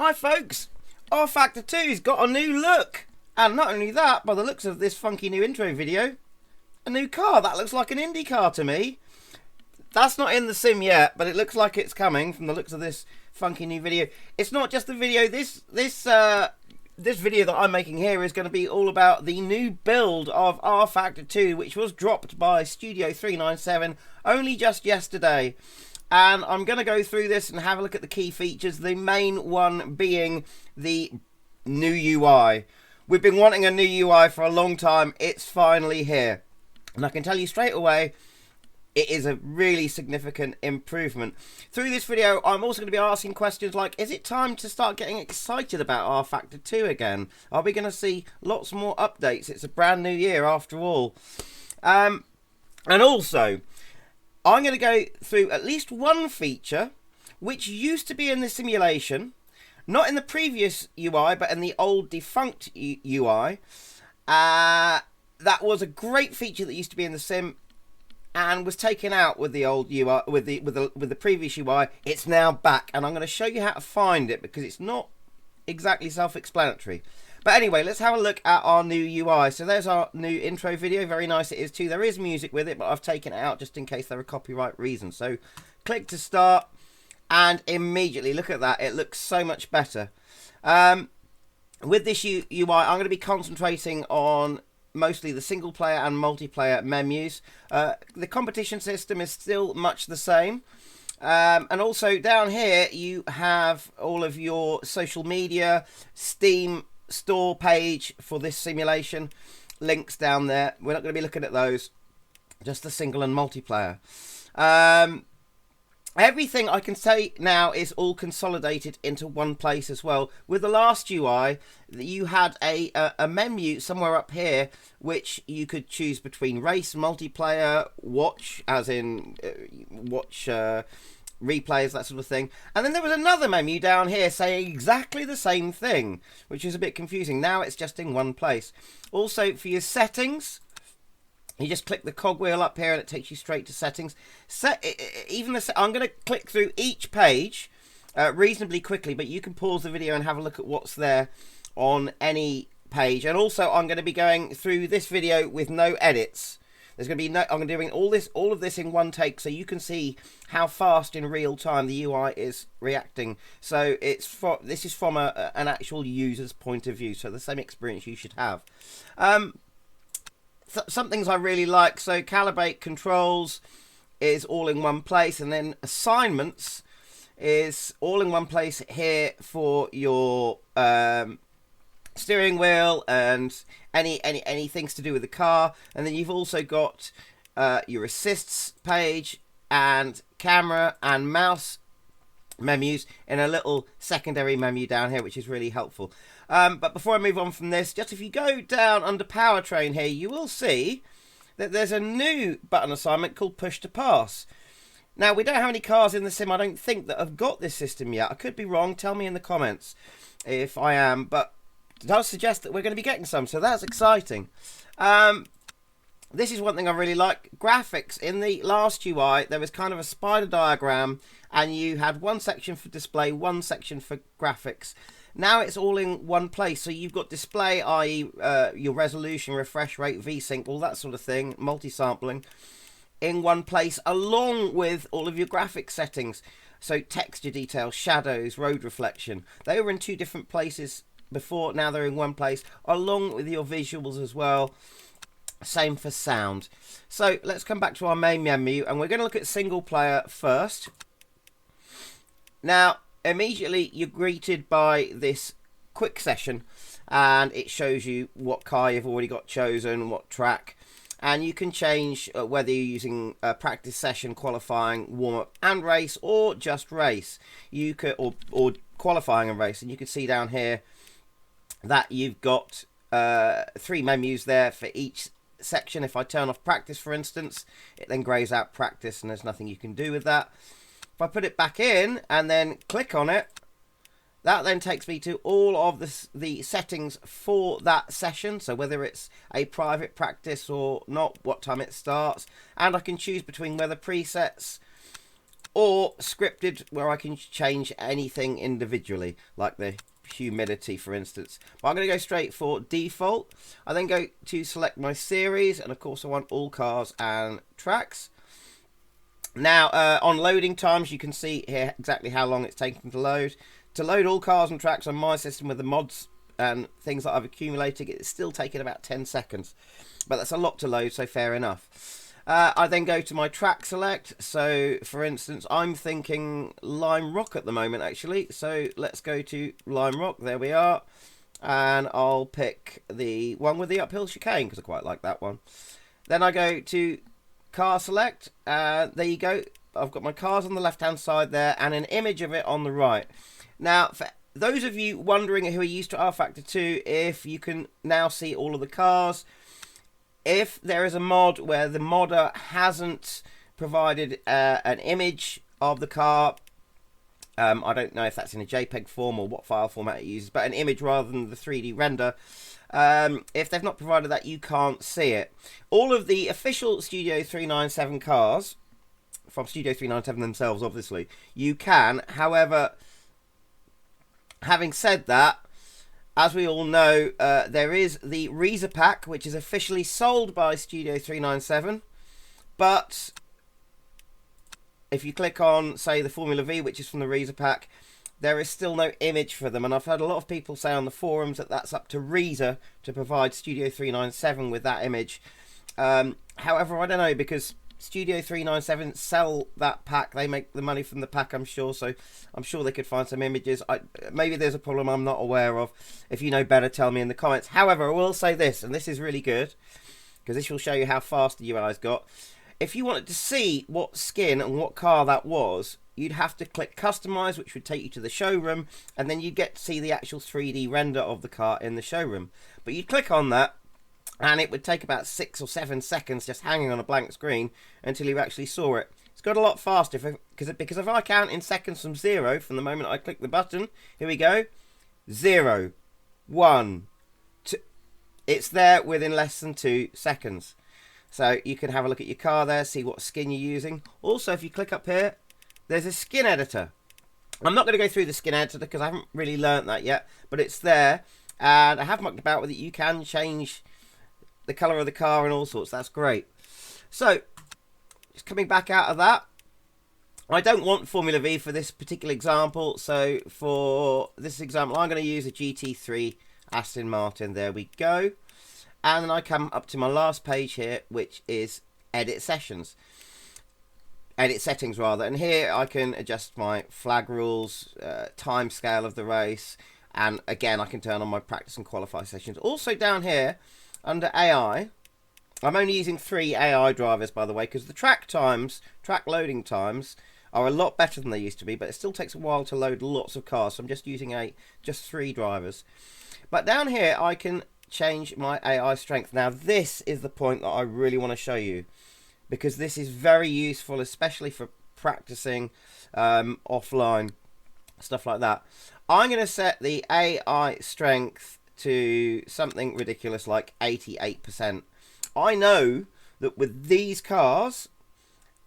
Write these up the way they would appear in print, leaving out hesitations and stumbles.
Hi folks, R-Factor 2's got a new look, and not only that, by the looks of this funky new intro video, a new car that looks like an Indy car to me. That's not in the sim yet, but it looks like it's coming from the looks of this funky new video. It's not just the video, this video that I'm making here is going to be all about the new build of R-Factor 2, which was dropped by Studio 397 only just yesterday. And I'm going to go through this and have a look at the key features, the main one being the new UI. We've been wanting a new UI for a long time. It's finally here. And I can tell you straight away, it is a really significant improvement. Through this video, I'm also going to be asking questions like, is it time to start getting excited about R-Factor 2 again? Are we going to see lots more updates? It's a brand new year after all. And also, I'm going to go through at least one feature which used to be in the simulation, not in the previous UI, but in the old defunct UI. That was a great feature that used to be in the sim and was taken out with the old UI, with the previous UI. It's now back, and I'm going to show you how to find it because it's not exactly self-explanatory. But anyway, let's have a look at our new UI. So there's our new intro video. Very nice it is too. There is music with it, but I've taken it out just in case there are copyright reasons. So click to start, and immediately, look at that. It looks so much better. With this UI, I'm going to be concentrating on mostly the single player and multiplayer menus. The competition system is still much the same. And also down here, you have all of your social media, Steam store page for this simulation, links down there. We're not going to be looking at those, just the single and multiplayer. Everything I can say now is all consolidated into one place as well. With the last UI, you had a menu somewhere up here which you could choose between race, multiplayer, watch, as in watch replays, that sort of thing. And then there was another menu down here saying exactly the same thing, which is a bit confusing. Now it's just in one place. Also, for your settings, you just click the cogwheel up here and it takes you straight to settings. I'm going to click through each page reasonably quickly, but you can pause the video and have a look at what's there on any page. And also, I'm going to be going through this video with no edits. There's going to be no. I'm doing all of this in one take, so you can see how fast in real time the UI is reacting. So this is from an actual user's point of view, so the same experience you should have. Some things I really like. So calibrate controls is all in one place, and then assignments is all in one place here for your steering wheel and any things to do with the car. And then you've also got your assists page and camera and mouse menus in a little secondary menu down here, which is really helpful. But before I move on from this, just if you go down under powertrain here, you will see that there's a new button assignment called push to pass. Now, we don't have any cars in the sim, I don't think, that have got this system yet. I could be wrong. Tell me in the comments if I am, but it does suggest that we're going to be getting some, so that's exciting. This is one thing I really like. Graphics. In the last UI, there was kind of a spider diagram, and you had one section for display, one section for graphics. Now it's all in one place, so you've got display, i.e. your resolution, refresh rate, VSync, all that sort of thing, multi-sampling, in one place, along with all of your graphics settings. So texture details, shadows, road reflection. They were in two different places before, now they're in one place, along with your visuals as well. Same for sound. So let's come back to our main menu, and we're going to look at single player first. Now, immediately you're greeted by this quick session, and it shows you what car you've already got chosen, what track, and you can change whether you're using a practice session, qualifying, warm-up and race, or just race. You could or qualifying and race, and you can see down here that you've got 3 menus there for each section. If I turn off practice, for instance, it then grays out practice, and there's nothing you can do with that. If I put it back in and then click on it, that then takes me to all of the settings for that session. So whether it's a private practice or not, what time it starts, and I can choose between weather presets, or scripted where I can change anything individually, like the humidity, for instance. But I'm going to go straight for default. I then go to select my series, and of course I want all cars and tracks. Now, on loading times, you can see here exactly how long it's taking to load. To load all cars and tracks on my system with the mods and things that I've accumulated, it's still taking about 10 seconds. But that's a lot to load, so fair enough. I then go to my track select. So, for instance, I'm thinking Lime Rock at the moment, actually. So, let's go to Lime Rock. There we are. And I'll pick the one with the uphill chicane, because I quite like that one. Then I go to car select. There you go. I've got my cars on the left-hand side there, and an image of it on the right. Now, for those of you wondering who are used to rFactor 2, if you can now see all of the cars, if there is a mod where the modder hasn't provided an image of the car, I don't know if that's in a JPEG form or what file format it uses, but an image rather than the 3D render. If they've not provided that, you can't see it. All of the official Studio 397 cars, from Studio 397 themselves, obviously, you can. However, having said that, as we all know, there is the Reza pack, which is officially sold by Studio 397. But if you click on, say, the Formula V, which is from the Reza pack, there is still no image for them. And I've heard a lot of people say on the forums that that's up to Reza to provide Studio 397 with that image. However, I don't know, because Studio 397 sell that pack. They make the money from the pack, I'm sure. So I'm sure they could find some images. Maybe there's a problem I'm not aware of. If you know better, tell me in the comments. However, I will say this, and this is really good, because this will show you how fast the UI's got. If you wanted to see what skin and what car that was, you'd have to click customize, which would take you to the showroom, and then you'd get to see the actual 3D render of the car in the showroom. But you'd click on that, and it would take about 6 or 7 seconds just hanging on a blank screen until you actually saw it. It's got a lot faster because if I count in seconds from 0 from the moment I click the button, here we go, 0, 1, 2, it's there within less than 2 seconds. So you can have a look at your car there, see what skin you're using. Also, if you click up here, there's a skin editor. I'm not going to go through the skin editor because I haven't really learnt that yet, but it's there. And I have mucked about with it. You can change the colour of the car and all sorts. That's great. So, just coming back out of that, I don't want Formula V for this particular example. So, for this example, I'm going to use a GT3 Aston Martin. There we go. And then I come up to my last page here, which is edit settings, rather. And here I can adjust my flag rules, time scale of the race, and again I can turn on my practice and qualify sessions. Also down here under AI, I'm only using 3 AI drivers, by the way, because the track loading times are a lot better than they used to be, but it still takes a while to load lots of cars. So I'm just using just 3 drivers. But down here I can change my AI strength. Now this is the point that I really want to show you, because this is very useful, especially for practicing offline, stuff like that. I'm going to set the AI strength to something ridiculous like 88%. I know that with these cars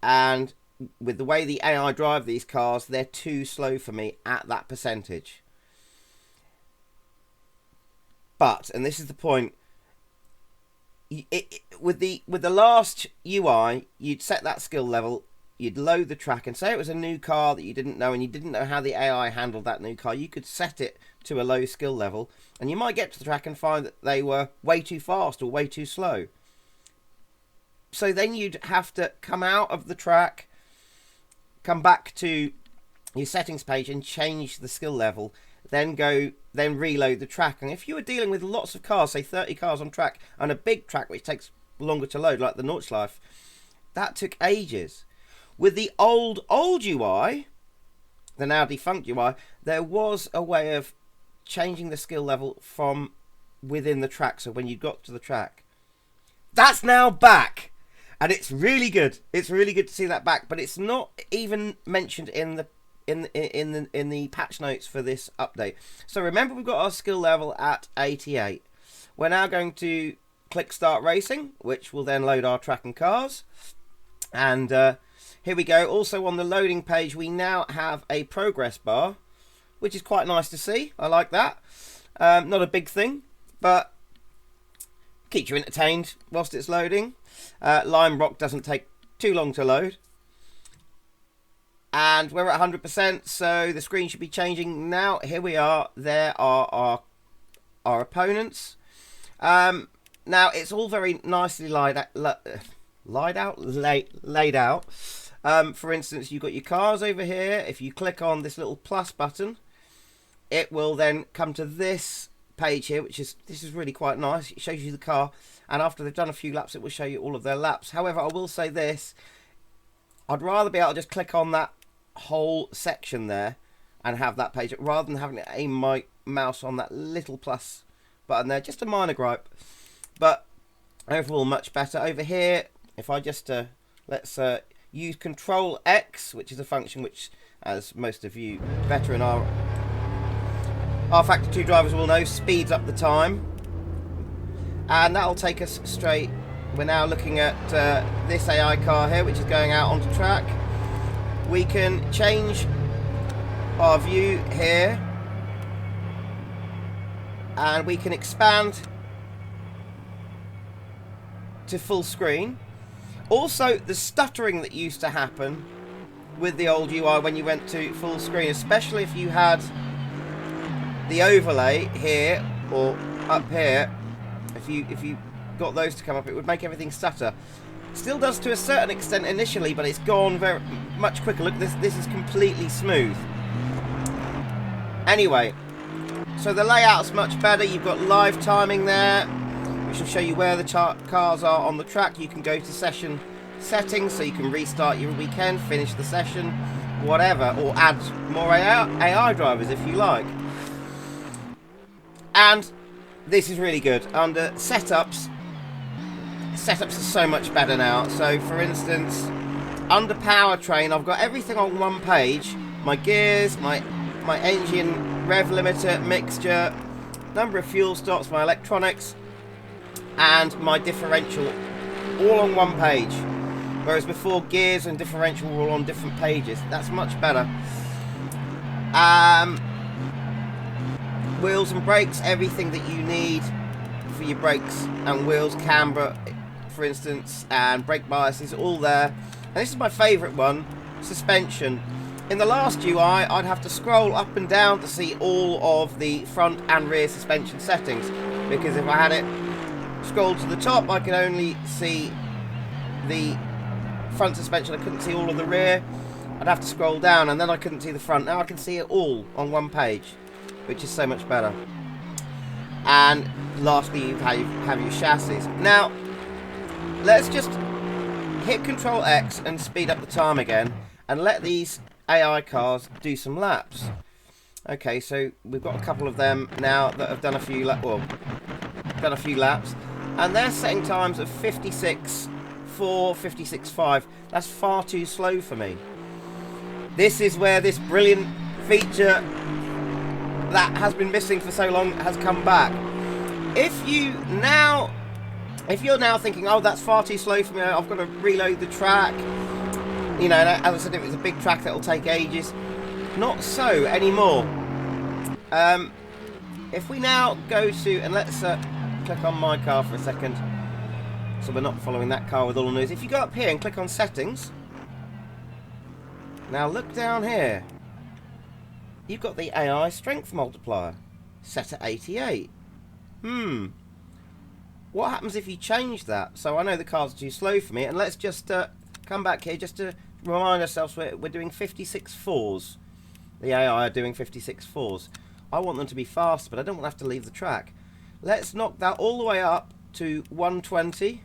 and with the way the AI drive these cars, they're too slow for me at that percentage. But, and this is the point, with the last UI, you'd set that skill level, you'd load the track, and say it was a new car that you didn't know, and you didn't know how the AI handled that new car, you could set it to a low skill level, and you might get to the track and find that they were way too fast or way too slow. So then you'd have to come out of the track, come back to your settings page and change the skill level, then reload the track. And if you were dealing with lots of cars, say 30 cars on track, and a big track which takes longer to load, like the Nordschleife, that took ages. With the old UI, the now defunct UI, there was a way of changing the skill level from within the track. So when you got to the track, that's now back, and it's really good. It's really good to see that back, but it's not even mentioned in the patch notes for this update. So remember, we've got our skill level at 88. We're now going to click Start Racing, which will then load our track and cars. And here we go. Also on the loading page, we now have a progress bar, which is quite nice to see. I like that. Not a big thing, but keeps you entertained whilst it's loading. Lime Rock doesn't take too long to load. And we're at 100%, so the screen should be changing now. Here we are. There are our opponents. Now, it's all very nicely laid out. For instance, you've got your cars over here. If you click on this little plus button, it will then come to this page here, this is really quite nice. It shows you the car, and after they've done a few laps, it will show you all of their laps. However, I will say this: I'd rather be able to just click on that whole section there and have that page, rather than having to aim my mouse on that little plus button there. Just a minor gripe, but overall much better. Over here, if I just let's use Control X, which is a function which, as most of you veteran R-Factor 2 drivers will know, speeds up the time, and that'll take us straight. We're now looking at this AI car here, which is going out onto track. We can change our view here, and we can expand to full screen. Also, the stuttering that used to happen with the old UI when you went to full screen, especially if you had the overlay here or up here, if you got those to come up, it would make everything stutter. Still does to a certain extent initially, but it's gone very much quicker. Look, this is completely smooth. Anyway, so the layout's much better. You've got live timing there, which will show you where the cars are on the track. You can go to session settings, so you can restart your weekend, finish the session, whatever, or add more AI drivers if you like. And this is really good. Under setups are so much better now. So for instance, under powertrain, I've got everything on one page: my gears, my engine, rev limiter, mixture, number of fuel stops, my electronics, and my differential, all on one page. Whereas before, gears and differential were all on different pages. That's much better. Wheels and brakes, everything that you need for your brakes and wheels, camber, for instance, and brake bias is all there. And this is my favourite one: suspension. In the last UI, I'd have to scroll up and down to see all of the front and rear suspension settings, because if I had it scrolled to the top, I could only see the front suspension. I couldn't see all of the rear. I'd have to scroll down, and then I couldn't see the front. Now I can see it all on one page, which is so much better. And lastly, you have your chassis. Now, let's just hit Control X and speed up the time again, and let these AI cars do some laps. Okay, so we've got a couple of them now that have done a few laps, and they're setting times of 56.4, 56.5. That's far too slow for me. This is where this brilliant feature that has been missing for so long has come back. If you're now thinking, oh, that's far too slow for me, I've got to reload the track, you know, as I said, if it's a big track, that'll take ages. Not so anymore. If we now go to, and let's click on my car for a second, so we're not following that car with all the news. If you go up here and click on settings, now look down here. You've got the AI strength multiplier set at 88. What happens if you change that? So I know the car's too slow for me, and let's just come back here just to remind ourselves we're doing 56.4s. The AI are doing 56.4s. I want them to be faster, but I don't want to have to leave the track. Let's knock that all the way up to 120.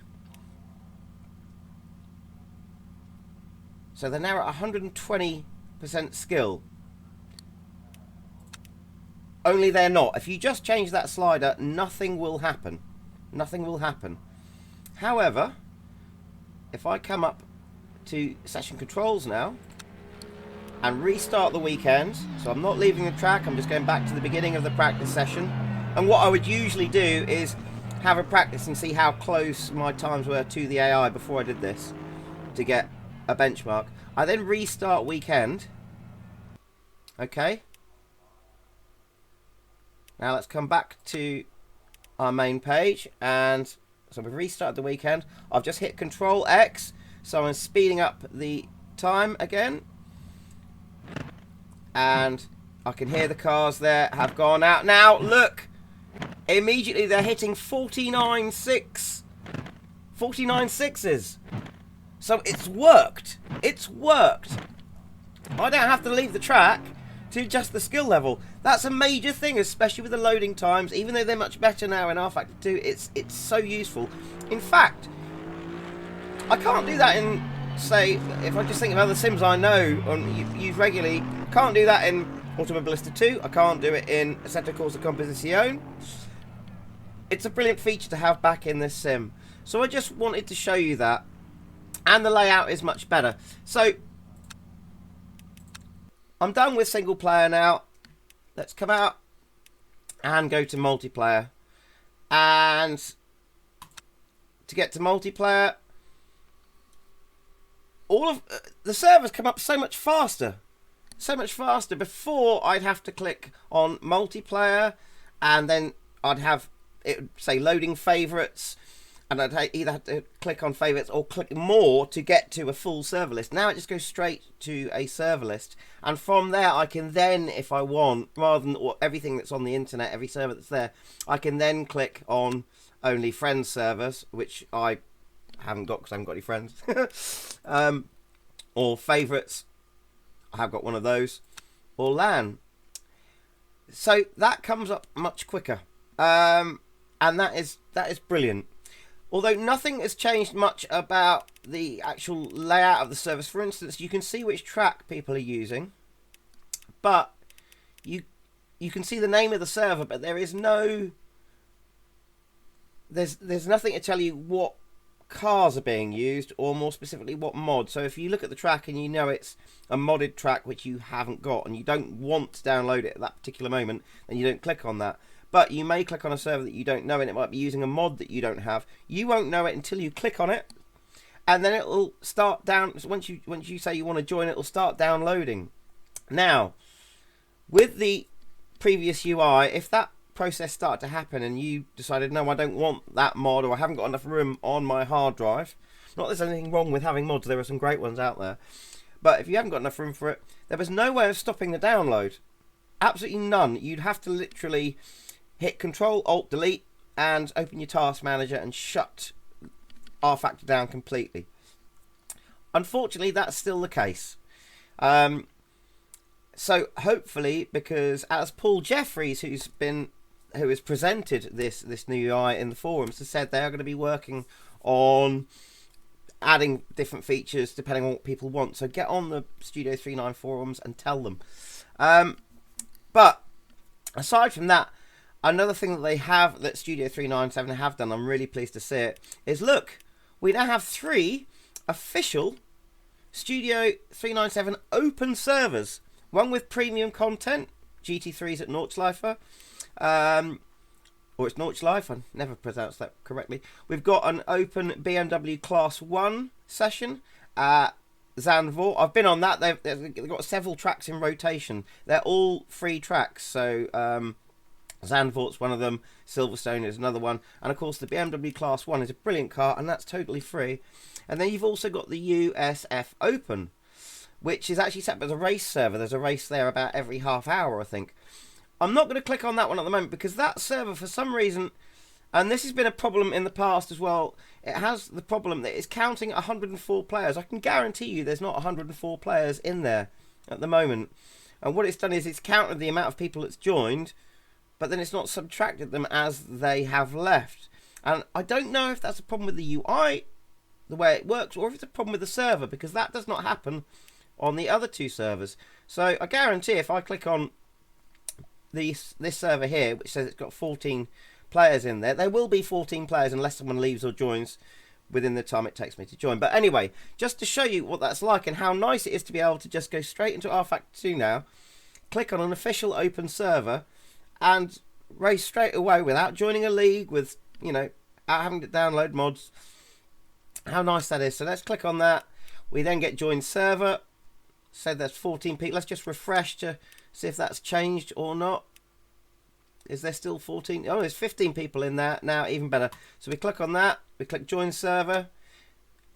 So they're now at 120% skill. Only they're not. If you just change that slider, nothing will happen. Nothing will happen. However, if I come up to session controls now and restart the weekend, so I'm not leaving the track, I'm just going back to the beginning of the practice session. And what I would usually do is have a practice and see how close my times were to the AI before I did this, to get a benchmark. I then restart weekend. Okay. Now let's come back to our main page, and so we've restarted the weekend. I've just hit Control X, so I'm speeding up the time again, and I can hear the cars there have gone out. Now look, immediately they're hitting 49.6, 49.6s. So it's worked. It's worked. I don't have to leave the track to adjust the skill level. That's a major thing, especially with the loading times. Even though they're much better now in R-Factor 2, it's so useful. In fact, I can't do that in, say, if I just think of other sims I know and use regularly, I can't do that in Automobilista 2. I can't do it in Assetto Corsa Composizione. It's a brilliant feature to have back in this sim. So I just wanted to show you that. And the layout is much better. So I'm done with single player now. Let's come out and go to multiplayer. And to get to multiplayer, all of the servers come up so much faster. So much faster. Before, I'd have to click on multiplayer, and then I'd have it would say loading favorites, and I'd either have to click on favorites or click more to get to a full server list. Now it just goes straight to a server list, and from there I can then, if I want, rather than everything that's on the internet, every server that's there, I can then click on only friends servers, which I haven't got because I haven't got any friends, or favorites, I have got one of those, or LAN. So that comes up much quicker, and that is brilliant. Although nothing has changed much about the actual layout of the service. For instance, you can see which track people are using, but you can see the name of the server, but there is no, there's nothing to tell you what cars are being used, or more specifically what mod. So if you look at the track and you know it's a modded track which you haven't got and you don't want to download it at that particular moment, then you don't click on that. But you may click on a server that you don't know, and it might be using a mod that you don't have. You won't know it until you click on it, and then it will start down. So once you say you want to join, it will start downloading. Now, with the previous UI, if that process started to happen and you decided, no, I don't want that mod, or I haven't got enough room on my hard drive, not that there's anything wrong with having mods, there are some great ones out there, but if you haven't got enough room for it, there was no way of stopping the download. Absolutely none. You'd have to literally hit Control Alt Delete and open your task manager and shut R-Factor down completely. Unfortunately, that's still the case. So hopefully, because as Paul Jeffries, who has presented this new UI in the forums, has said they are going to be working on adding different features depending on what people want. So get on the Studio 39 forums and tell them. But aside from that, another thing that they have, that Studio 397 have done, I'm really pleased to see it, is look, we now have 3 official Studio 397 open servers. One with premium content, GT3s at Nordschleife, or it's Nordschleife, I never pronounced that correctly. We've got an open BMW Class 1 session at Zandvoort. I've been on that. They've got several tracks in rotation. They're all free tracks, so Zandvoort's one of them, Silverstone is another one, and of course the BMW Class 1 is a brilliant car, and that's totally free. And then you've also got the USF Open, which is actually set up as a race server. There's a race there about every half hour, I think. I'm not going to click on that one at the moment, because that server, for some reason, and this has been a problem in the past as well, it has the problem that it's counting 104 players. I can guarantee you there's not 104 players in there at the moment. And what it's done is it's counted the amount of people that's joined, but then it's not subtracted them as they have left. And I don't know if that's a problem with the UI, the way it works, or if it's a problem with the server, because that does not happen on the other 2 servers. So I guarantee if I click on this server here, which says it's got 14 players in there, there will be 14 players unless someone leaves or joins within the time it takes me to join. But anyway, just to show you what that's like and how nice it is to be able to just go straight into R-Factor 2 now, click on an official open server and race straight away without joining a league, with, you know, having to download mods. How nice that is. So let's click on that. We then get join server. So there's 14 people. Let's just refresh to see if that's changed or not. Is there still 14? Oh, there's 15 people in there now, even better. So we click on that. We click join server.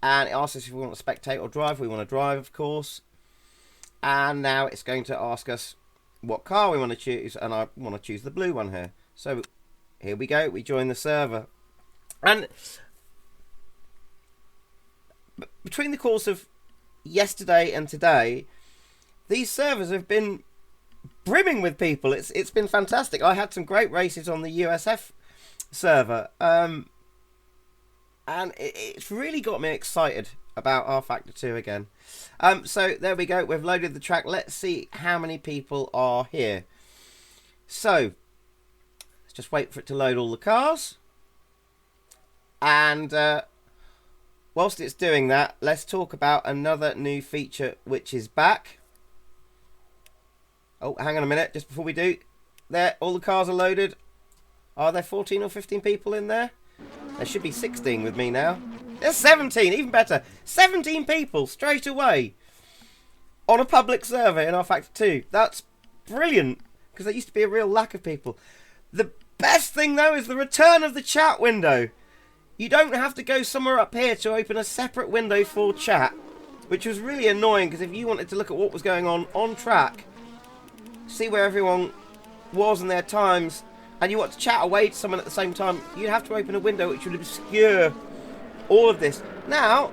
And it asks us if we want to spectate or drive. We want to drive, of course. And now it's going to ask us what car we want to choose. And I want to choose the blue one here. So here we go. We join the server. And between the course of yesterday and today, these servers have been brimming with people. It's been fantastic. I had some great races on the USF server, and it's really got me excited about rFactor 2 again. So there we go. We've loaded the track. Let's see how many people are here. So let's just wait for it to load all the cars. And whilst it's doing that, let's talk about another new feature which is back. Oh, hang on a minute, just before we do. There, all the cars are loaded. Are there 14 or 15 people in there? There should be 16 with me now. There's 17, even better. 17 people straight away on a public server in rFactor 2. That's brilliant, because there used to be a real lack of people. The best thing, though, is the return of the chat window. You don't have to go somewhere up here to open a separate window for chat, which was really annoying, because if you wanted to look at what was going on track, see where everyone was in their times, and you want to chat away to someone at the same time, you'd have to open a window which would obscure all of this. Now,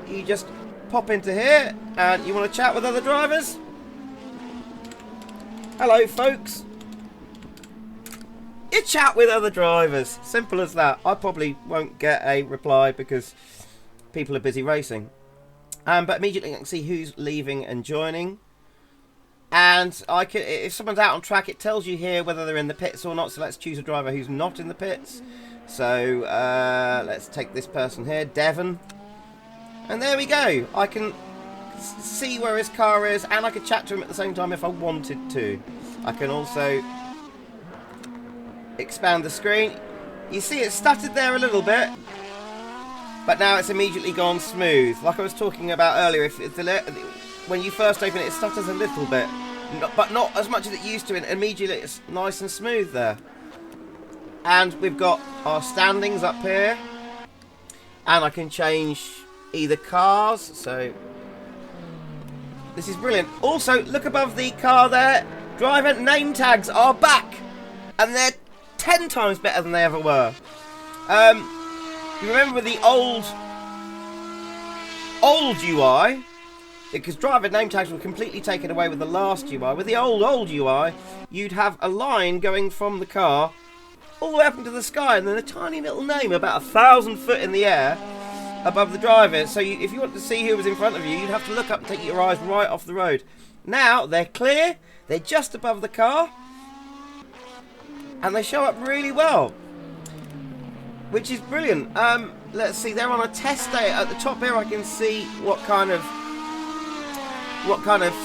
you just pop into here, and you want to chat with other drivers. Hello, folks. You chat with other drivers. Simple as that. I probably won't get a reply because people are busy racing. But immediately I can see who's leaving and joining. And I can, if someone's out on track, it tells you here whether they're in the pits or not. So let's choose a driver who's not in the pits. So let's take this person here, Devon. And there we go. I can see where his car is, and I can chat to him at the same time if I wanted to. I can also expand the screen. You see it stuttered there a little bit, but now it's immediately gone smooth. Like I was talking about earlier, if when you first open it, it stutters a little bit, but not as much as it used to, and immediately it's nice and smooth there. And we've got our standings up here, and I can change either cars, so this is brilliant. Also, look above the car there, driver name tags are back, and they're 10 times better than they ever were. You remember the old UI, because driver name tags were completely taken away with the last UI. With the old UI, you'd have a line going from the car all the way up into the sky, and then a tiny little name about 1,000 foot in the air above the driver. So if you want to see who was in front of you, you'd have to look up and take your eyes right off the road. Now they're clear, they're just above the car, and they show up really well, which is brilliant. Let's see, they're on a test day. At the top here I can see what kind of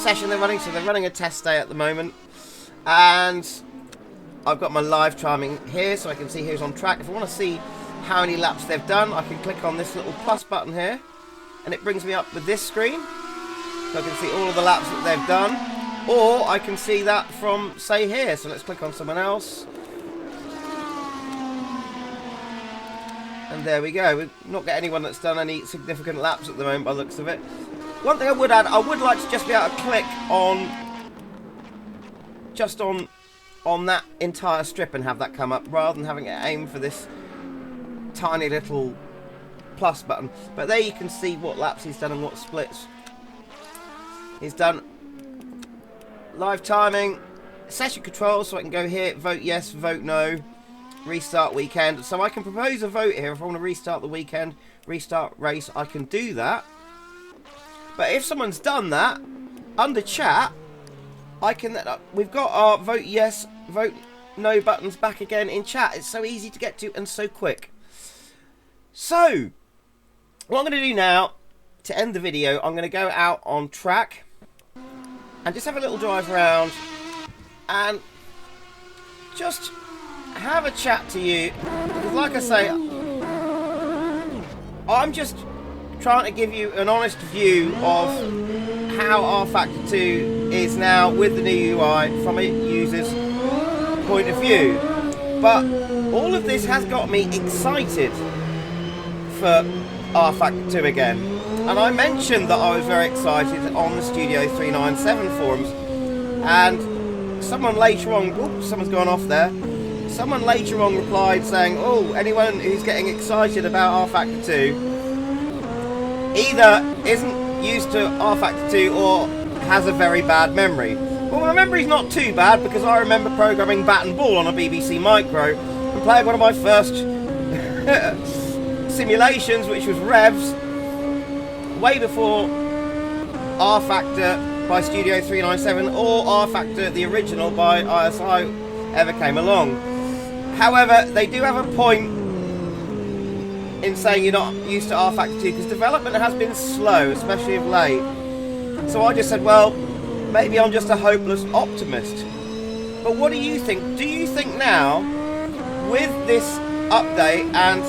session they're running. So they're running a test day at the moment, and I've got my live timing here so I can see who's on track. If I want to see how many laps they've done, I can click on this little plus button here, and it brings me up with this screen, so I can see all of the laps that they've done. Or I can see that from, say, here. So let's click on someone else. And there we go. We've not got anyone that's done any significant laps at the moment by the looks of it. One thing I would add, I would like to just be able to click on, just on that entire strip and have that come up, rather than having it aim for this tiny little plus button. But there you can see what laps he's done and what splits he's done. Live timing, session control, so I can go here, vote yes, vote no, restart weekend. So I can propose a vote here if I want to restart the weekend, restart race, I can do that. But if someone's done that, under chat, I can, we've got our vote yes, vote no buttons back again in chat. It's so easy to get to and so quick. So, what I'm going to do now, to end the video, I'm going to go out on track and just have a little drive around and just have a chat to you. Because like I say, I'm just trying to give you an honest view of how R Factor 2 is now with the new UI from a user's point of view. But all of this has got me excited for R Factor 2 again. And I mentioned that I was very excited on the Studio 397 forums, and someone later on, oops, someone's gone off there, someone later on replied saying, oh, anyone who's getting excited about R Factor 2 either isn't used to R Factor 2 or has a very bad memory. Well, my memory's not too bad, because I remember programming Bat and Ball on a BBC Micro and playing one of my first simulations, which was Revs, way before R Factor by Studio 397 or R Factor the original by ISI ever came along. However, they do have a point in saying you're not used to R Factor 2 because development has been slow, especially of late. So I just said, well, maybe I'm just a hopeless optimist. But what do you think? Do you think now, with this update and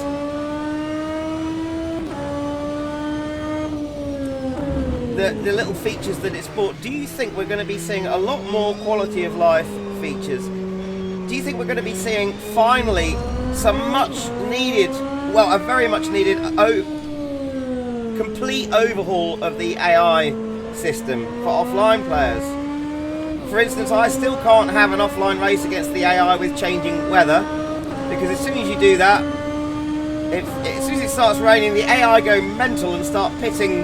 the little features that it's brought, do you think we're going to be seeing a lot more quality of life features? Do you think we're going to be seeing finally some much needed, well, a very much needed complete overhaul of the AI system for offline players? For instance, I still can't have an offline race against the AI with changing weather, because as soon as you do that, as soon as it starts raining, the AI go mental and start pitting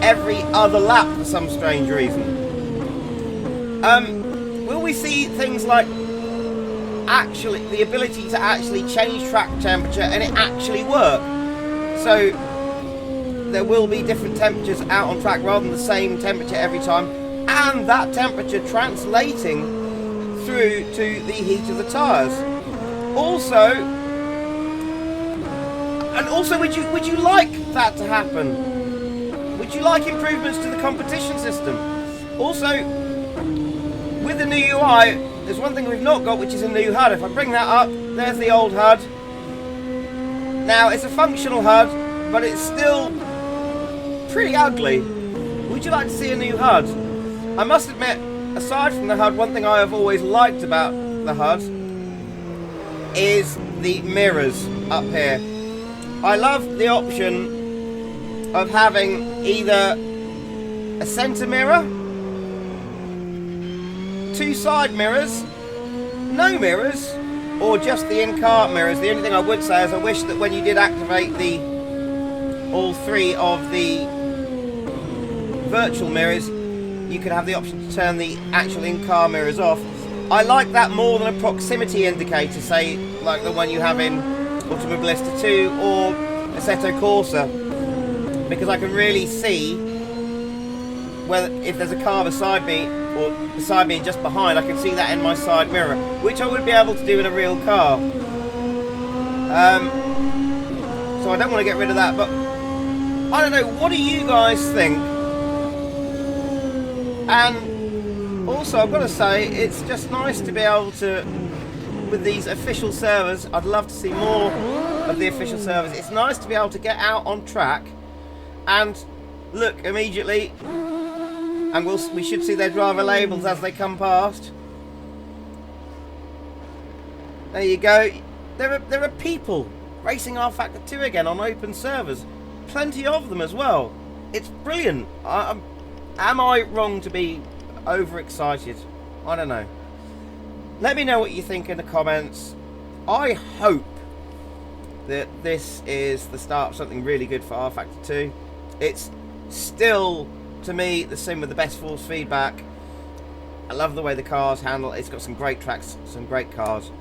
every other lap for some strange reason. Will we see things like actually the ability to actually change track temperature and it actually work? So there will be different temperatures out on track rather than the same temperature every time, and that temperature translating through to the heat of the tyres. Also, would you like that to happen? Would you like improvements to the competition system? Also, with the new UI, there's one thing we've not got, which is a new HUD. If I bring that up, there's the old HUD. Now, it's a functional HUD, but it's still pretty ugly. Would you like to see a new HUD? I must admit, aside from the HUD, one thing I have always liked about the HUD is the mirrors up here. I love the option of having either a centre mirror, two side mirrors, no mirrors, or just the in-car mirrors. The only thing I would say is I wish that when you did activate all three of the virtual mirrors, you could have the option to turn the actual in-car mirrors off. I like that more than a proximity indicator, say like the one you have in Automobilista 2 or Assetto Corsa, because I can really see whether if there's a car beside me or beside me and just behind, I can see that in my side mirror, which I would be able to do in a real car. So I don't want to get rid of that, but I don't know, what do you guys think? And also, I've got to say, it's just nice to be able to, with these official servers, I'd love to see more of the official servers. It's nice to be able to get out on track and look immediately, and we should see their driver labels as they come past. There you go. There are people racing R Factor 2 again on open servers. Plenty of them as well. It's brilliant. Am I wrong to be overexcited? I don't know. Let me know what you think in the comments. I hope that this is the start of something really good for R Factor 2. It's still, to me, the sim with the best force feedback. I love the way the cars handle. It's got some great tracks, some great cars.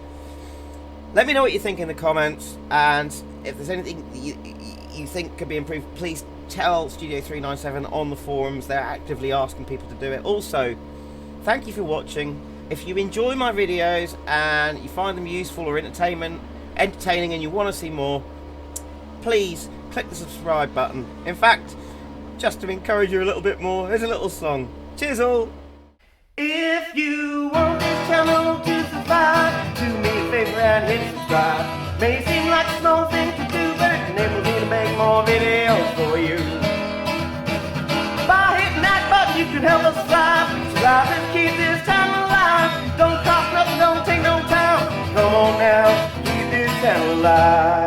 Let me know what you think in the comments, and if there's anything you think could be improved, please tell Studio 397 on the forums. They're actively asking people to do it. Also, thank you for watching. If you enjoy my videos and you find them useful or entertaining and you want to see more, please click the subscribe button. In fact, just to encourage you a little bit more, here's a little song. Cheers all! If you want this channel to survive, do me a favor and hit subscribe. May seem like a small thing to do, but it enables me to make more more videos for you. By hitting that button, you can help us thrive. So guys, let's keep this town alive. Don't cost nothing, don't take no time. Come on now, keep this town alive.